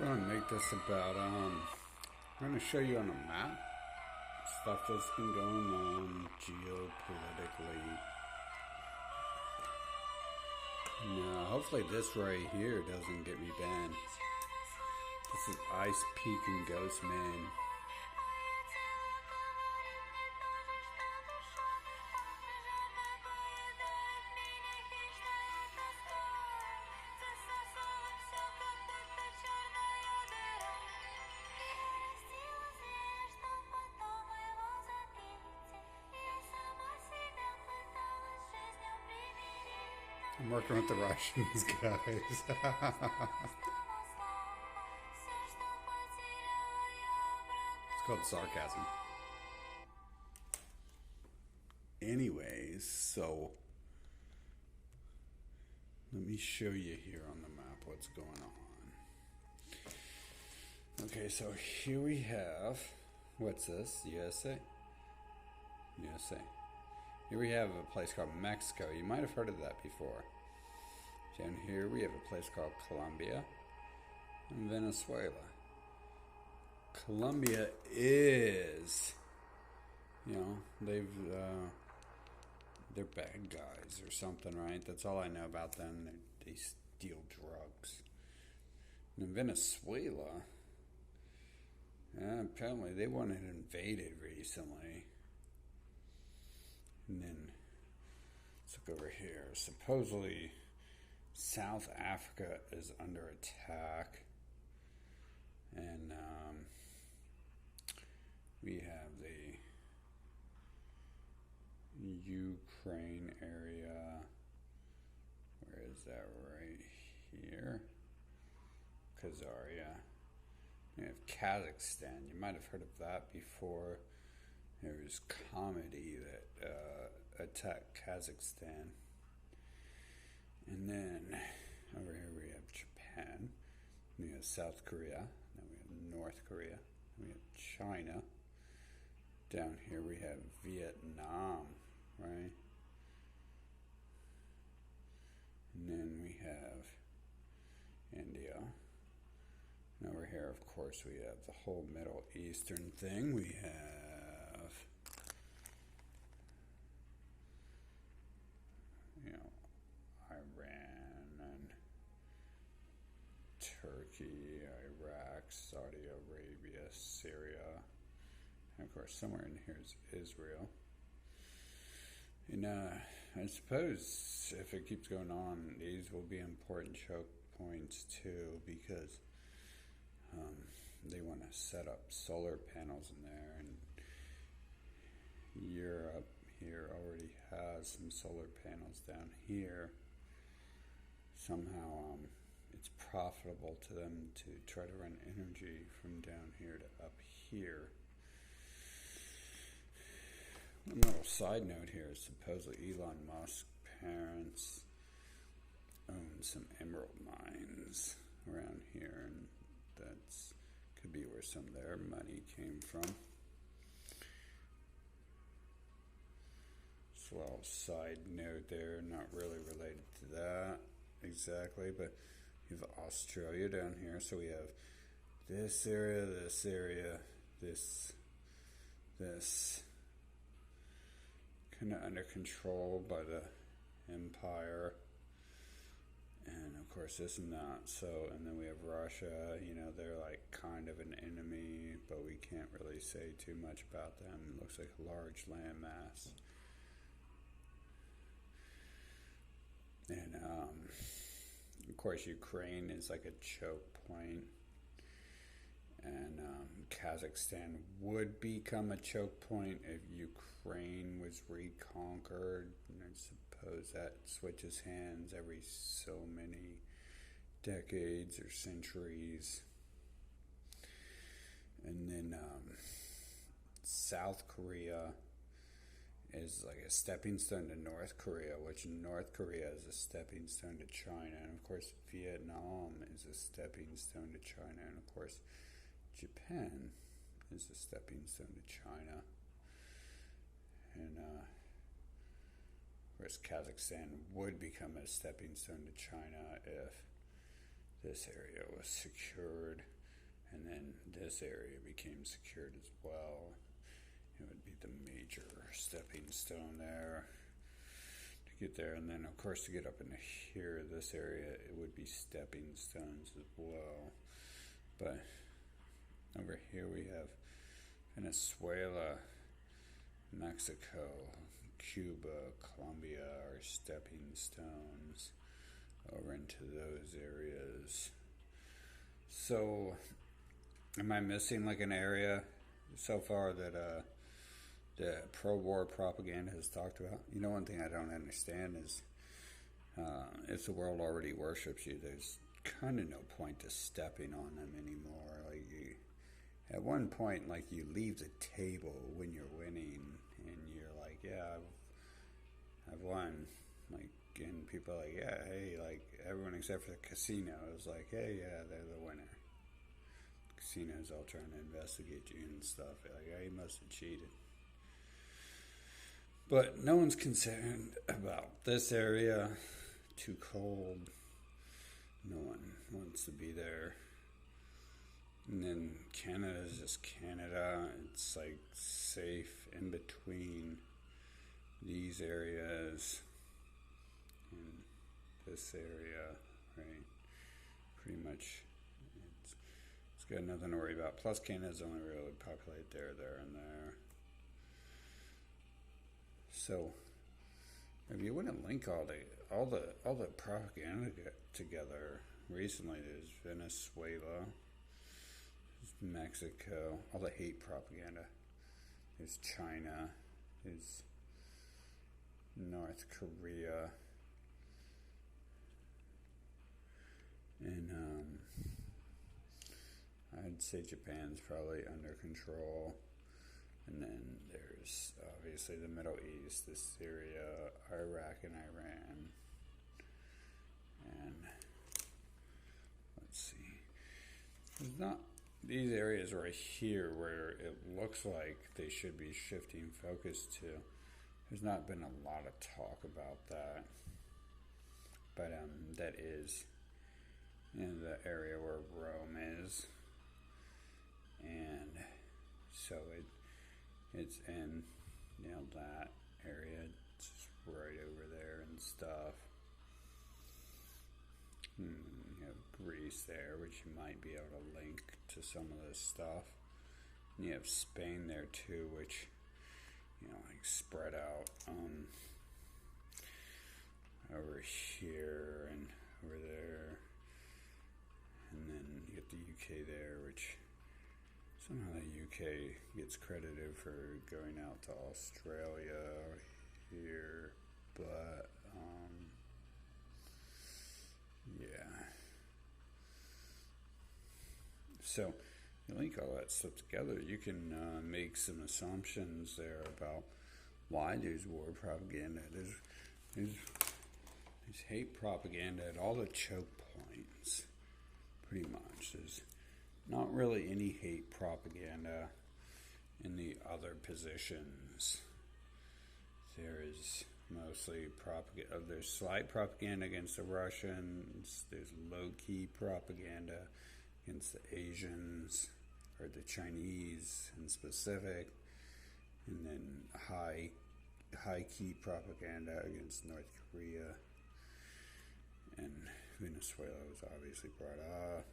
I'm going to make this about, I'm going to show you on a map stuff that's been going on geopolitically. Now, hopefully this right here doesn't get me banned. This is Ice Peak and Ghost Man. I'm working with the Russians, guys. It's called sarcasm. Anyways, so let me show you here on the map what's going on. Okay, so here we have, what's this? USA? USA. Here we have a place called Mexico. You might have heard of that before. Down here we have a place called Colombia and Venezuela. Colombia is, they're bad guys or something, right? That's all I know about them. They steal drugs. And in Venezuela, apparently they wanted invaded recently. And then, let's look over here. Supposedly, South Africa is under attack. And we have the Ukraine area. Where is that? Right here. Khazaria. We have Kazakhstan. You might have heard of that before. There was comedy that attacked Kazakhstan. And then over here we have Japan. We have South Korea. Then we have North Korea. We have China. Down here we have Vietnam, right? And then we have India. And over here, of course, we have the whole Middle Eastern thing. We have Iran and Turkey, Iraq, Saudi Arabia, Syria, and of course somewhere in here is Israel. And I suppose if it keeps going on, these will be important choke points too, because they want to set up solar panels in there, and Europe here already has some solar panels down here. Somehow it's profitable to them to try to run energy from down here to up here. One little side note here is supposedly Elon Musk's parents own some emerald mines around here, and that's could be where some of their money came from. Well, side note there, not really related to that exactly, but you have Australia down here, so we have this area, this kind of under control by the empire, and of course this and that. So, and then we have Russia. They're like kind of an enemy, but we can't really say too much about them. It looks like a large landmass. And of course Ukraine is like a choke point, and Kazakhstan would become a choke point if Ukraine was reconquered, and I suppose that switches hands every so many decades or centuries. And then South Korea is like a stepping stone to North Korea, which North Korea is a stepping stone to China, and of course Vietnam is a stepping stone to China, and of course Japan is a stepping stone to China, and of course Kazakhstan would become a stepping stone to China if this area was secured. And then this area became secured as well. It would be the major stepping stone there to get there. And then, of course, to get up into here, this area, it would be stepping stones as well. But over here we have Venezuela, Mexico, Cuba, Colombia are stepping stones over into those areas. So, am I missing like an area so far that the pro-war propaganda has talked about? You know, one thing I don't understand is if the world already worships you, there's kind of no point to stepping on them anymore. Like at one point, like you leave the table when you're winning, and you're like, yeah, I've won. Like, and people are like, yeah, hey, like everyone except for the casino is like, hey, yeah, they're the winner. Casino's all trying to investigate you and stuff. Like, yeah, you must have cheated. But no one's concerned about this area. Too cold. No one wants to be there. And then Canada is just Canada. It's like safe in between these areas and this area, right? Pretty much it's got nothing to worry about. Plus Canada's only really populated there, and there. So if you wouldn't link all the propaganda together recently, there's Venezuela, there's Mexico, all the hate propaganda. There's China, there's North Korea, and I'd say Japan's probably under control. And then there's obviously the Middle East, the Syria, Iraq, and Iran. And let's see. There's not these areas right here where it looks like they should be shifting focus to. There's not been a lot of talk about that. But that is in the area where Rome is. And so it's in, that area. It's right over there and stuff. You have Greece there, which you might be able to link to some of this stuff. And you have Spain there too, which, like spread out over here and over there. And then you get the UK there, which somehow the UK gets credited for going out to Australia here, but yeah. So you link all that stuff together, you can make some assumptions there about why there's war propaganda. There's hate propaganda at all the choke points, pretty much. There's not really any hate propaganda in the other positions. There is mostly propaganda. There's slight propaganda against the Russians. There's low-key propaganda against the Asians or the Chinese in specific, and then high-key propaganda against North Korea, and Venezuela was obviously brought up.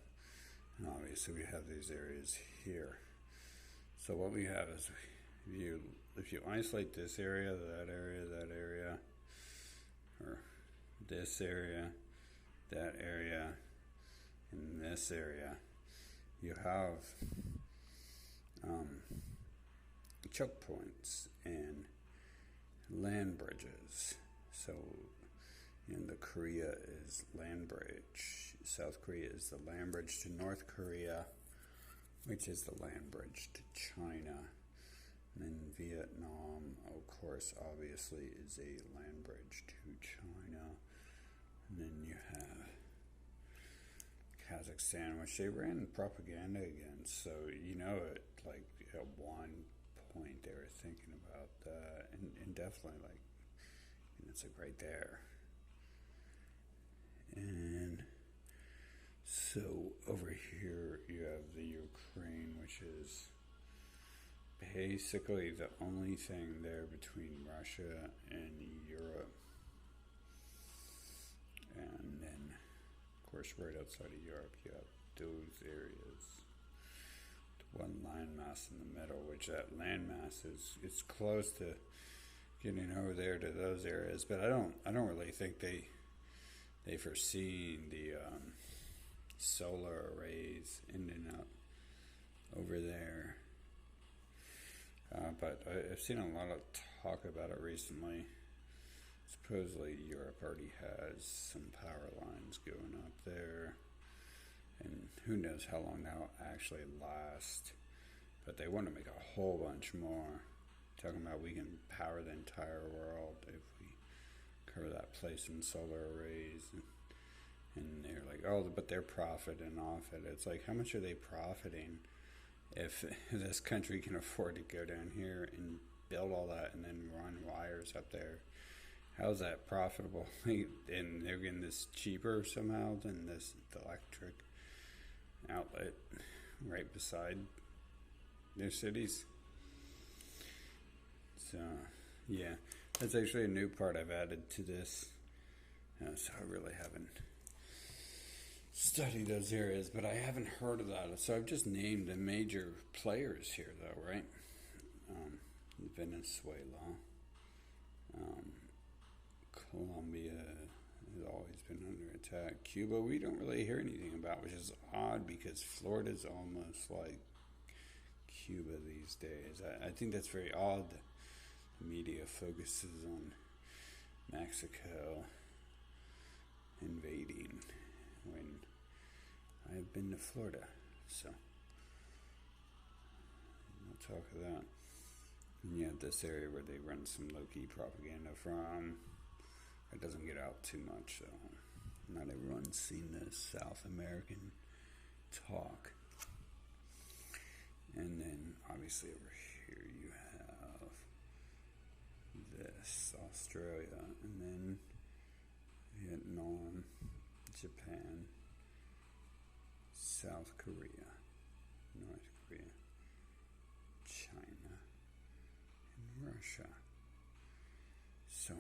And obviously we have these areas here. So what we have is if you isolate this area, that area, or this area, that area, and this area, you have choke points and land bridges. So the Korea is land bridge. South Korea is the land bridge to North Korea, which is the land bridge to China. And then Vietnam, of course, obviously is a land bridge to China. And then you have Kazakhstan, which they ran propaganda against. So, like at one point they were thinking about that. And definitely, it's like right there. And so over here you have the basically the only thing there between Russia and Europe. And then, of course, right outside of Europe, you have those areas. One landmass in the middle, which that landmass is it's close to getting over there to those areas, but I don't really think they foreseen the solar arrays ending up over there. But I've seen a lot of talk about it recently. Supposedly Europe already has some power lines going up there, and who knows how long that'll actually last. But they want to make a whole bunch more. Talking about we can power the entire world if we cover that place in solar arrays. And they're like, oh, but they're profiting off it. It's like, how much are they profiting if this country can afford to go down here and build all that and then run wires up there? How's that profitable? And they're getting this cheaper somehow than this electric outlet right beside their cities. So, yeah, that's actually a new part I've added to this. So I really haven't studied those areas, but I haven't heard of that. So I've just named the major players here, though, right? Venezuela. Colombia has always been under attack. Cuba, we don't really hear anything about, which is odd because Florida's almost like Cuba these days. I think that's very odd. The media focuses on Mexico invading when I've been to Florida, so we'll talk of that. And you have this area where they run some low-key propaganda from. It doesn't get out too much, so not everyone's seen this South American talk. And then, obviously, over here you have this, Australia, and then Vietnam, Japan, South Korea, North Korea, China, and Russia. So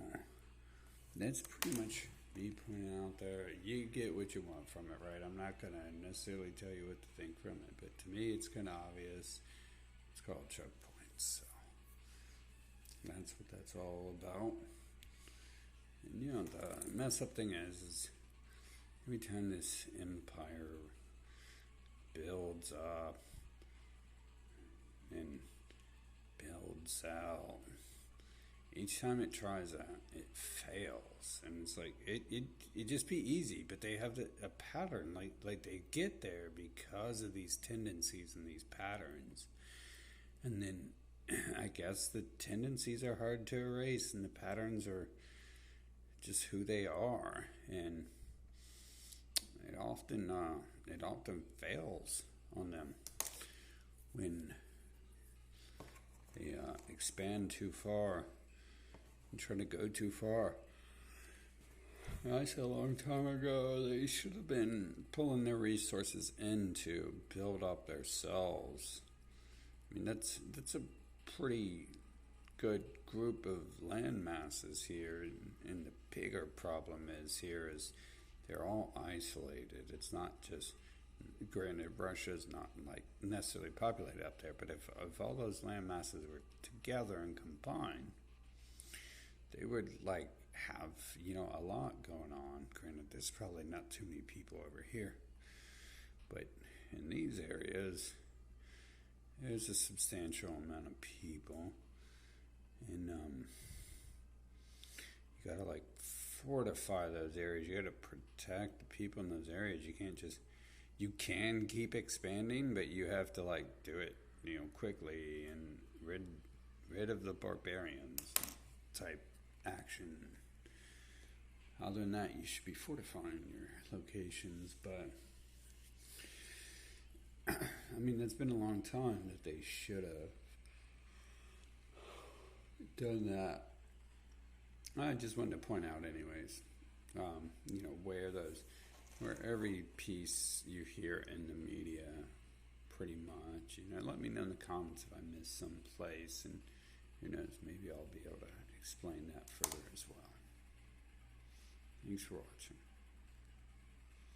that's pretty much me pointing out there. You get what you want from it, right? I'm not going to necessarily tell you what to think from it, but to me it's kind of obvious. It's called choke points, so that's what that's all about. And you know, the mess up thing is every time this empire builds up and builds out, each time it tries that, it fails. And it's like, it'd just be easy, but they have a pattern. Like they get there because of these tendencies and these patterns. And then I guess the tendencies are hard to erase and the patterns are just who they are. And it often fails on them when they expand too far and try to go too far. I said a long time ago they should have been pulling their resources in to build up their cells. I mean, that's a pretty good group of land masses here, and the bigger problem is they're all isolated. It's not just, granted, Russia's not like necessarily populated up there, but if all those land masses were together and combined, they would like have, a lot going on. Granted, there's probably not too many people over here, but in these areas, there's a substantial amount of people, and you gotta like fortify those areas. You gotta protect the people in those areas. You can keep expanding, but you have to like do it, quickly and rid of the barbarians type action. Other than that, you should be fortifying your locations, but I mean, that's been a long time that they should have done that. I just wanted to point out anyways, where every piece you hear in the media pretty much Let me know in the comments if I missed some place, and who knows, maybe I'll be able to explain that further as well. Thanks for watching.